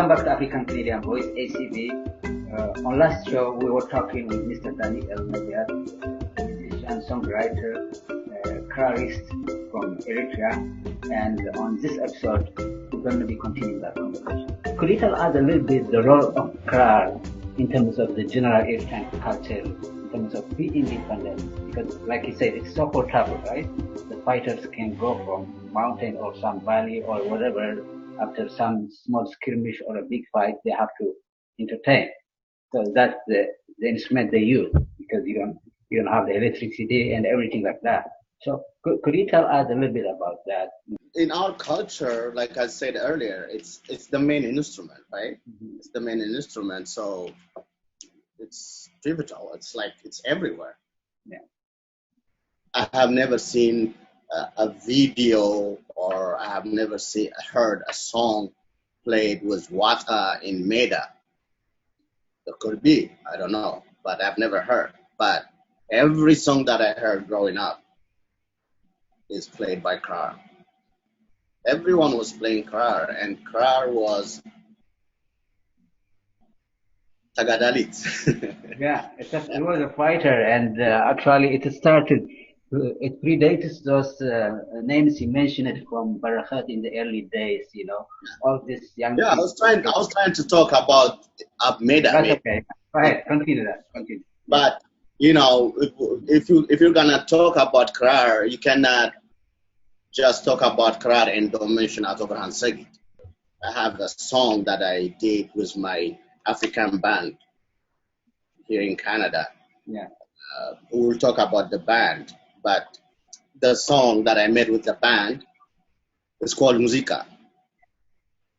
Welcome back to African Canadian Voice, ACV. On last show, we were talking with Mr. Nebiat, musician, songwriter, crarist from Eritrea, and on this episode, we're going to be continuing that conversation. Could you tell us a little bit the role of krar in terms of the general Eritrean culture, in terms of being independent? Because, like you said, it's so portable, right? The fighters can go from mountain or some valley or whatever. After some small skirmish or a big fight, they have to entertain. So that's the instrument they use, because you don't have the electricity and everything like that. So could you tell us a little bit about that? In our culture, like I said earlier, it's the main instrument, right? Mm-hmm. It's the main instrument, so it's pivotal. It's like it's everywhere. Yeah. I have never seen a video, or I have never heard a song played with water in Meda. It could be, I don't know, but I've never heard. But every song that I heard growing up is played by krar. Everyone was playing krar, and krar was Tagadalit. Yeah, it was a fighter, and actually it started. It predates those names you mentioned from Barakat in the early days. You know, all this young. Yeah, I was trying to talk about Meda. That's okay. Go ahead, continue. But you know, if you're gonna talk about krar, you cannot just talk about krar and don't mention Atobrahan Segit. I have a song that I did with my African band here in Canada. Yeah. We'll talk about the band, but the song that I made with the band is called Musica.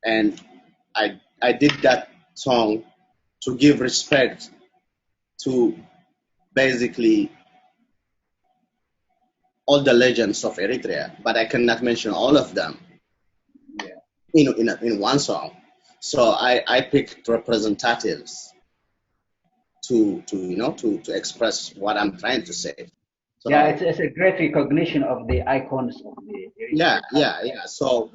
And I did that song to give respect to basically all the legends of Eritrea, but I cannot mention all of them in one song. So I picked representatives to express what I'm trying to say. So, yeah, it's a great recognition of the icons of the Eritrea. Yeah. So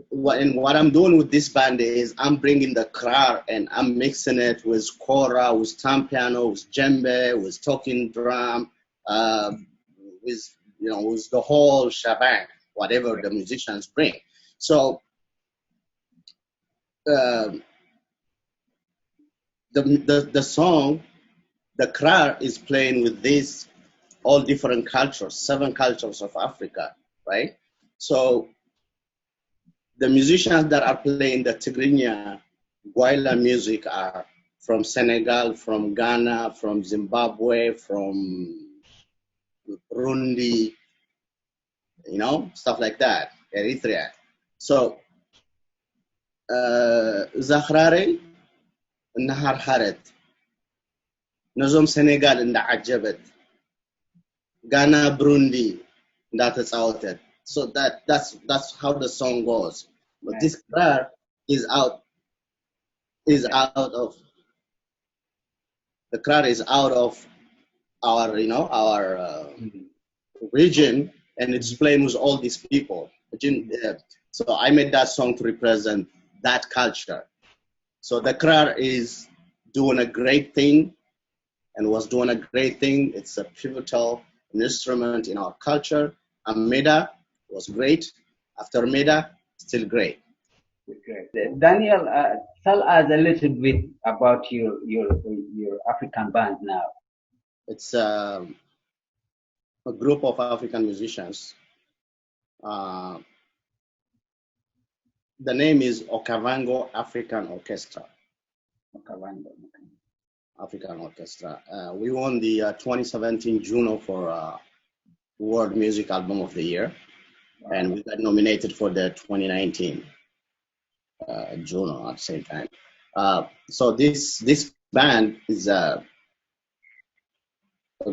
what I'm doing with this band is I'm bringing the krar and I'm mixing it with kora, with tam piano, with djembe, with talking drum, with the whole shebang, whatever the musicians bring. So the song, the krar is playing with these all different cultures, 7 cultures of Africa, right? So the musicians that are playing the Tigrinya Guayla music are from Senegal, from Ghana, from Zimbabwe, from Burundi, stuff like that, Eritrea. So Zakhrare Nahar Haret, Nozom Senegal in the Ajabet, Ghana, Burundi, that's out it. So that's how the song goes. But this krar is out of the krar is out of our region, and it's playing with all these people. So I made that song to represent that culture. So the krar is doing a great thing, and was doing a great thing. It's a pivotal instrument in our culture. And Meda was great. After Meda, still great. Great. Daniel, tell us a little bit about your African band now. It's a group of African musicians. The name is Okavango African Orchestra. Okavango. African Orchestra. We won the 2017 Juno for World Music Album of the Year, and we got nominated for the 2019 Juno at the same time. So this band is a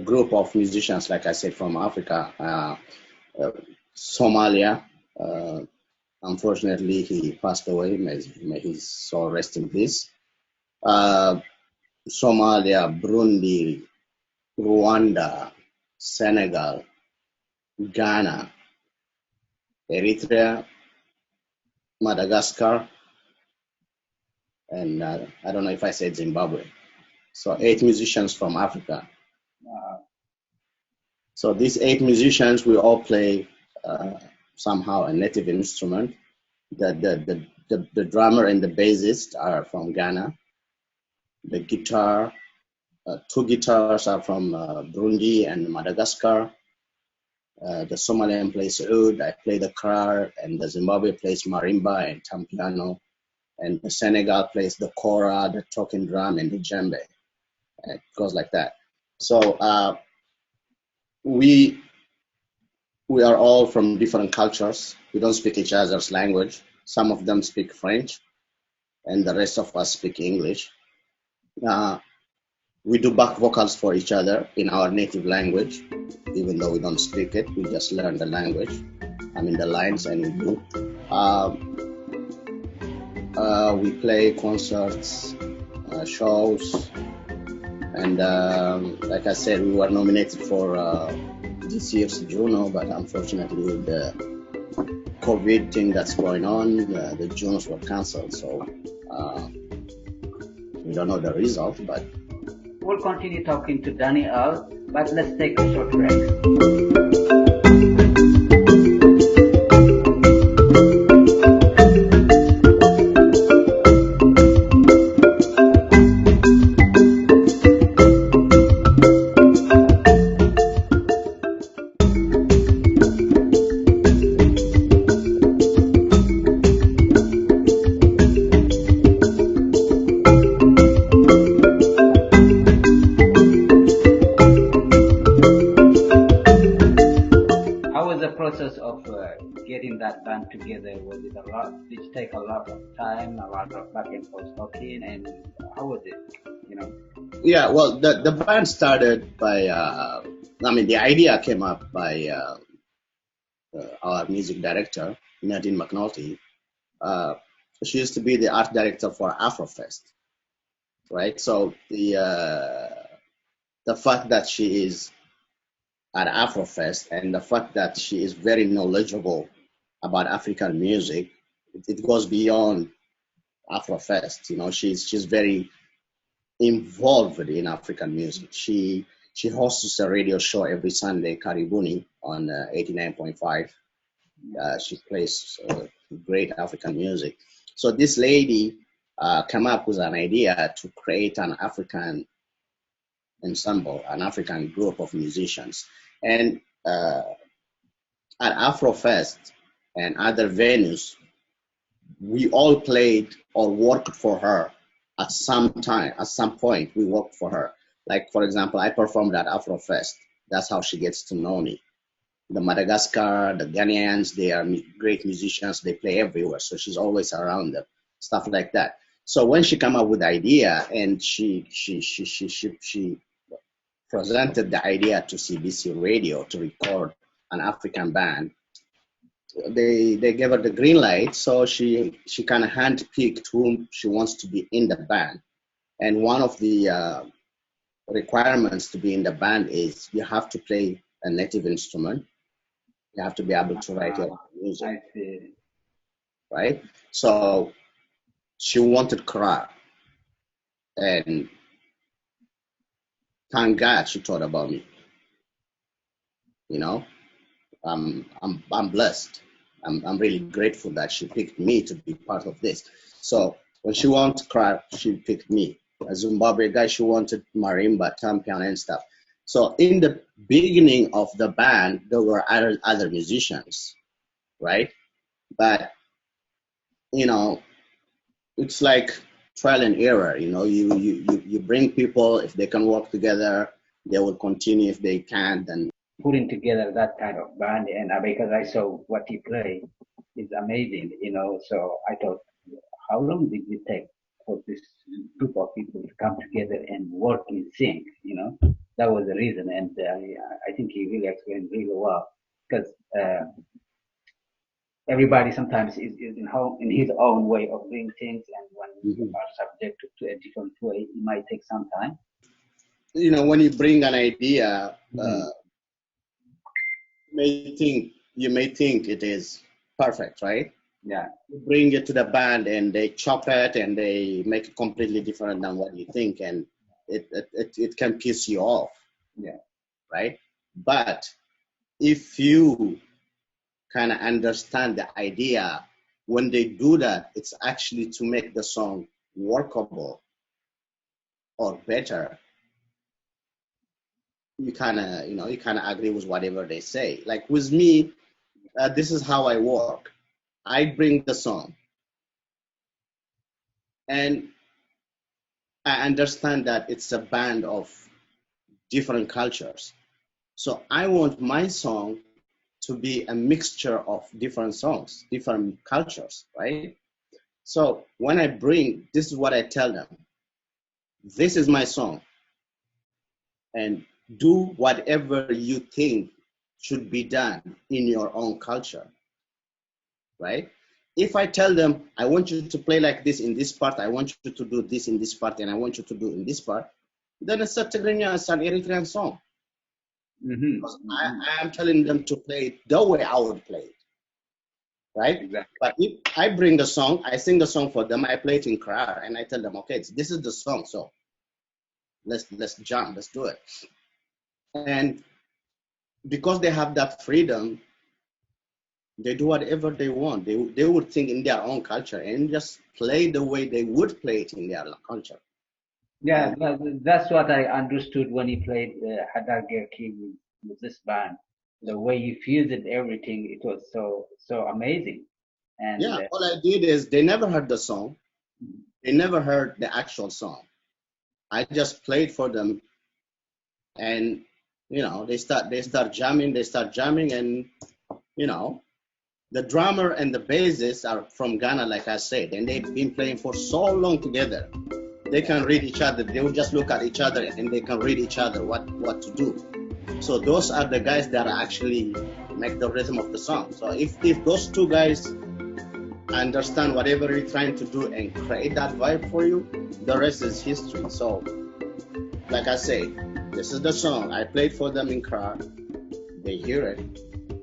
group of musicians, like I said, from Africa, Somalia. Unfortunately, he passed away. May his soul rest in peace. Somalia, Burundi, Rwanda, Senegal, Ghana, Eritrea, Madagascar, and I don't know if I said Zimbabwe. So 8 musicians from Africa. So these 8 musicians, we all play somehow a native instrument. The drummer and the bassist are from Ghana. The guitar, 2 guitars are from Burundi and Madagascar. The Somalian plays oud, I play the krar, and the Zimbabwe plays marimba and tampiano, and the Senegal plays the kora, the talking drum, and the djembe. It goes like that. So we are all from different cultures. We don't speak each other's language. Some of them speak French, and the rest of us speak English. We do back vocals for each other in our native language, even though we don't speak it. We just learn the language. I mean the lines, and we do. We play concerts, shows, and like I said, we were nominated for this year's Juno, but unfortunately with the COVID thing that's going on, the Junos were cancelled. So we don't know the result, but we'll continue talking to Daniel, but let's take a short break. Getting that band together, was it a lot? Did it take a lot of time, a lot of back and forth talking, and how was it? Yeah, well, the band started by the idea came up by our music director, Nadine McNulty. She used to be the art director for Afrofest, right? So the fact that she is at Afrofest and the fact that she is very knowledgeable about African music, it goes beyond Afrofest. She's very involved in African music. She hosts a radio show every Sunday, Karibuni, on 89.5. She plays great African music. So this lady came up with an idea to create an African ensemble, an African group of musicians. And at Afrofest and other venues, we all played or worked for her at some time. At some point, we worked for her. Like, for example, I performed at Afrofest. That's how she gets to know me. The Madagascar, the Ghanaians, they are great musicians. They play everywhere, so she's always around them. Stuff like that. So when she came up with the idea and she presented the idea to CBC Radio to record an African band, they gave her the green light. So she kind of handpicked whom she wants to be in the band. And one of the requirements to be in the band is you have to play a native instrument. You have to be able to write your music. I see. Right? So she wanted krar. And thank God she thought about me. I'm blessed. I'm really grateful that she picked me to be part of this. So when she wanted krar, she picked me. A Zimbabwe guy, she wanted marimba, tampiano, and stuff. So in the beginning of the band, there were other musicians, right? But it's like trial and error. You bring people. If they can work together, they will continue. If they can't, then putting together that kind of band, and because I saw what he played, it's amazing. So I thought, how long did it take for this group of people to come together and work in sync? That was the reason, and I think he really explained really well, because everybody sometimes is in his own way of doing things, and when you are subject to a different way, it might take some time. When you bring an idea, you may think it is perfect, right? Yeah. bring it to the band and they chop it and they make it completely different than what you think, and it can piss you off, Yeah. right? But if you kind of understand the idea, when they do that, it's actually to make the song workable or better. You kind of agree with whatever they say. Like with me, this is how I work. I bring the song, and I understand that it's a band of different cultures. So I want my song to be a mixture of different songs, different cultures, right? So when I bring, this is what I tell them. This is my song, and do whatever you think should be done in your own culture, right? If I tell them, I want you to play like this in this part, I want you to do this in this part, and I want you to do in this part, then it's a Tigrinya, it's an Eritrean song. Because I am telling them to play it the way I would play it, right? Exactly. But if I bring the song, I sing the song for them, I play it in Krar, and I tell them, okay, this is the song, so let's jump, let's do it. And because they have that freedom, they do whatever they want. They would think in their own culture and just play the way they would play it in their culture. Yeah, And that's what I understood when he played Hadar Gerki with this band. The way he fused everything, it was so amazing. And yeah, all I did is they never heard the song. They never heard the actual song. I just played for them, and they start jamming, and you know the drummer and the bassist are from Ghana, like I said, and they've been playing for so long together. They can read each other. They will just look at each other and they can read each other what to do. So those are the guys that actually make the rhythm of the song. So if those two guys understand whatever you're trying to do and create that vibe for you, the rest is history. So like I say, this is the song I played for them in car. They hear it,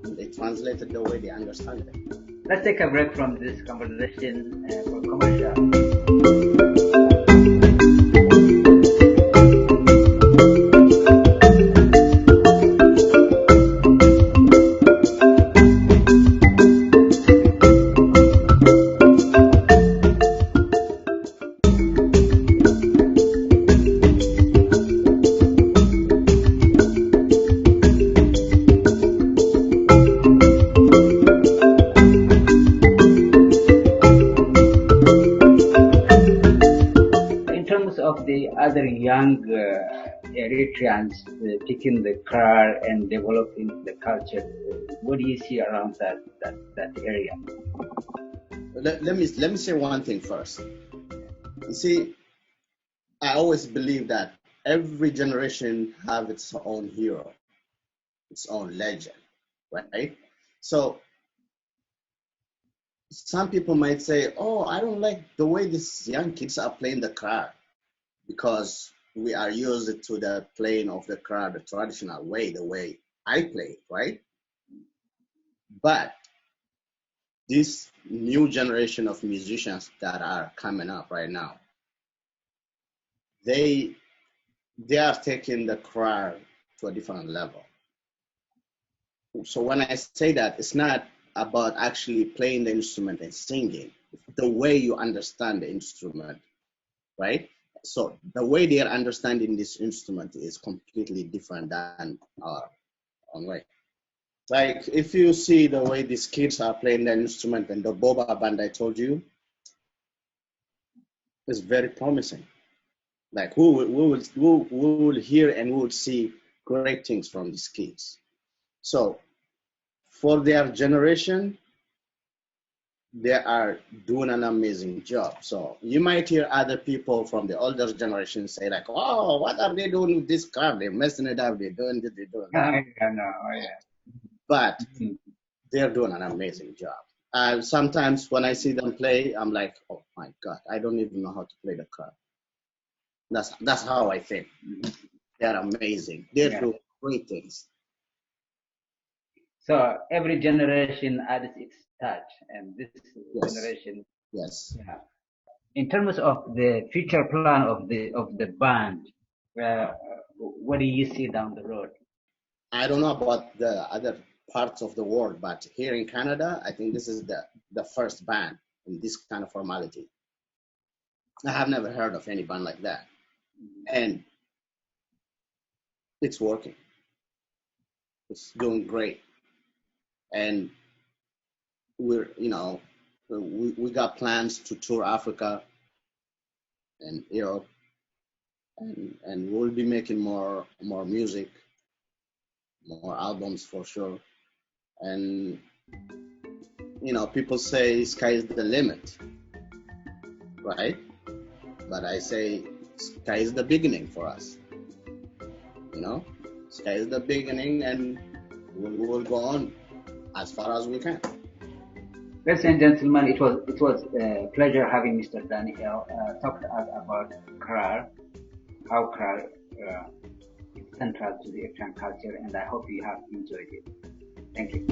and they translate it the way they understand it. let's take a break from this conversation for commercial. In terms of the other young Eritreans picking the car and developing the culture, what do you see around that area? Let me say one thing first. You see, I always believe that every generation have its own hero, its own legend, right? So some people might say, "Oh, I don't like the way these young kids are playing the car because we are used to the playing of the car the traditional way, the way I play it, right?" But this new generation of musicians that are coming up right now, they they are taking the car to a different level. So when I say that, it's not about actually playing the instrument and singing. It's the way you understand the instrument, right? So the way they are understanding this instrument is completely different than our own way. Like if you see the way these kids are playing the instrument and the boba band I told you, is very promising. Like we will hear and we will see great things from these kids. So for their generation, they are doing an amazing job. So you might hear other people from the older generation say like, "Oh, what are they doing with this car? They're messing it up. They're doing this. They're doing that." I know, yeah. But Mhm. they're doing an amazing job. Sometimes when I see them play, I'm like, "Oh my God, I don't even know how to play the car." That's how I think. They're amazing. They're Yeah. doing great things. So every generation adds touch, and this Yes. generation. Yes. Yeah. In terms of the future plan of the band, what do you see down the road? I don't know about the other parts of the world, but here in Canada, I think this is the first band in this kind of formality. I have never heard of any band like that, and it's working. It's doing great, and we got plans to tour Africa and Europe, and we'll be making more music, more albums for sure. And people say sky is the limit, right? But I say sky is the beginning for us. Sky is the beginning, and we'll go on as far as we can. Ladies and gentlemen, it was a pleasure having Mr. Daniel talk to us about Krar, how Krar is central to the Eritrean culture, and I hope you have enjoyed it. Thank you.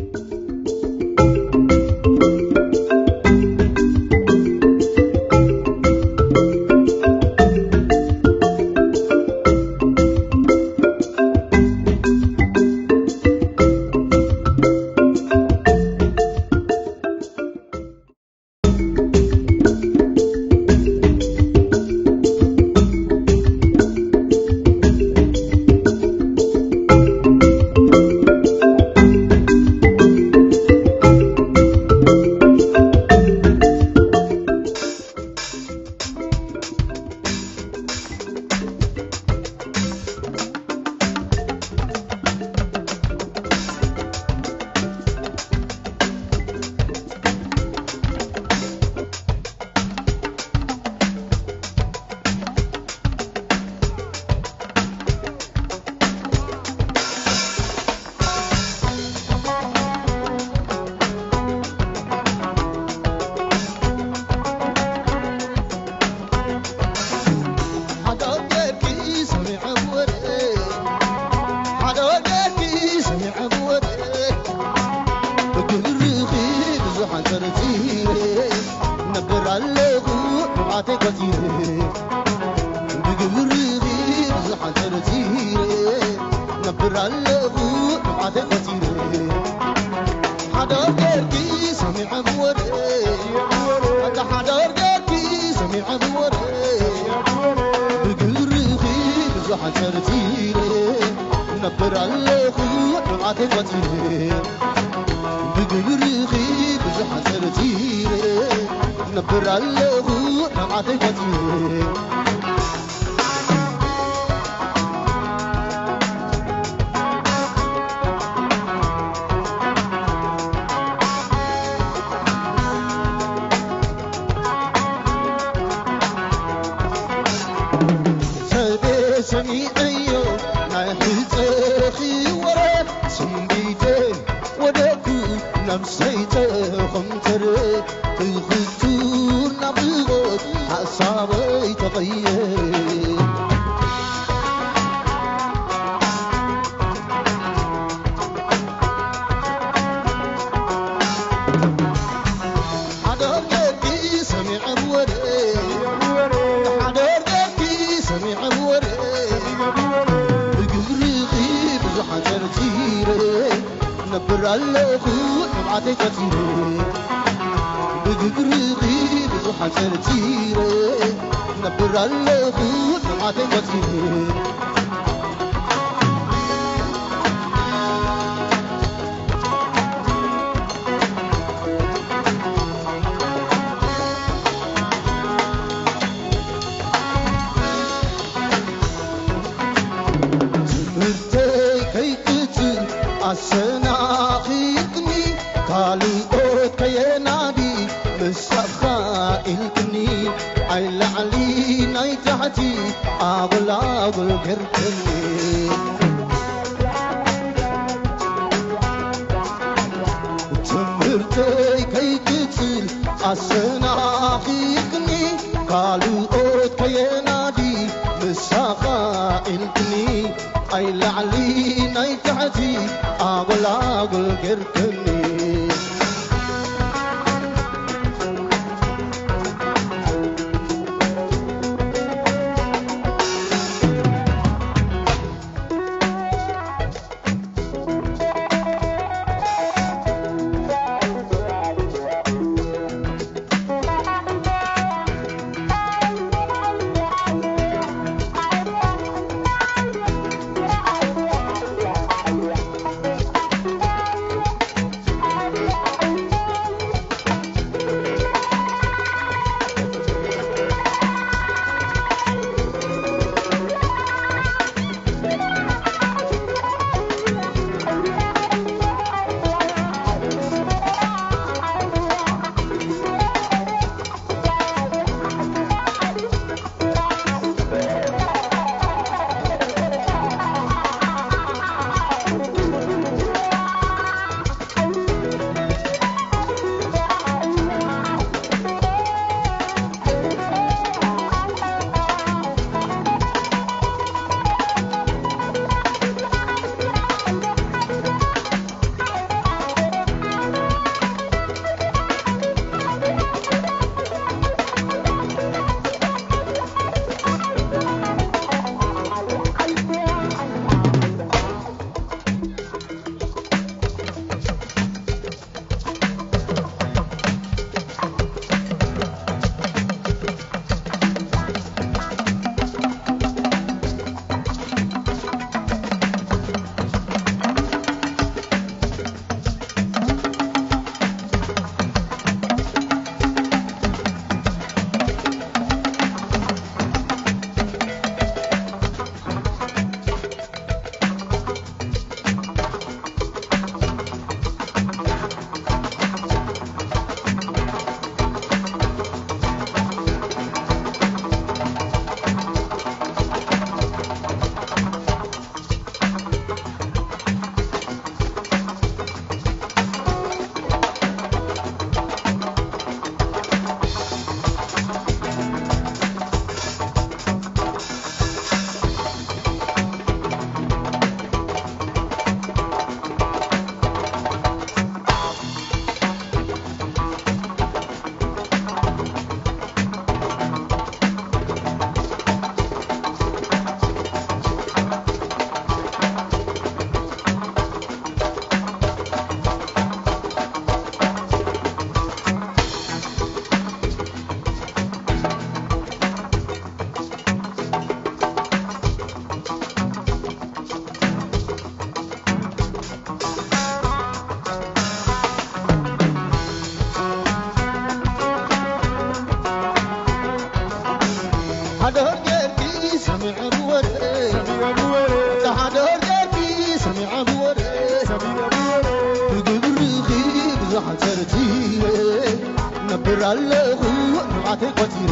زرالله نعاتي قتير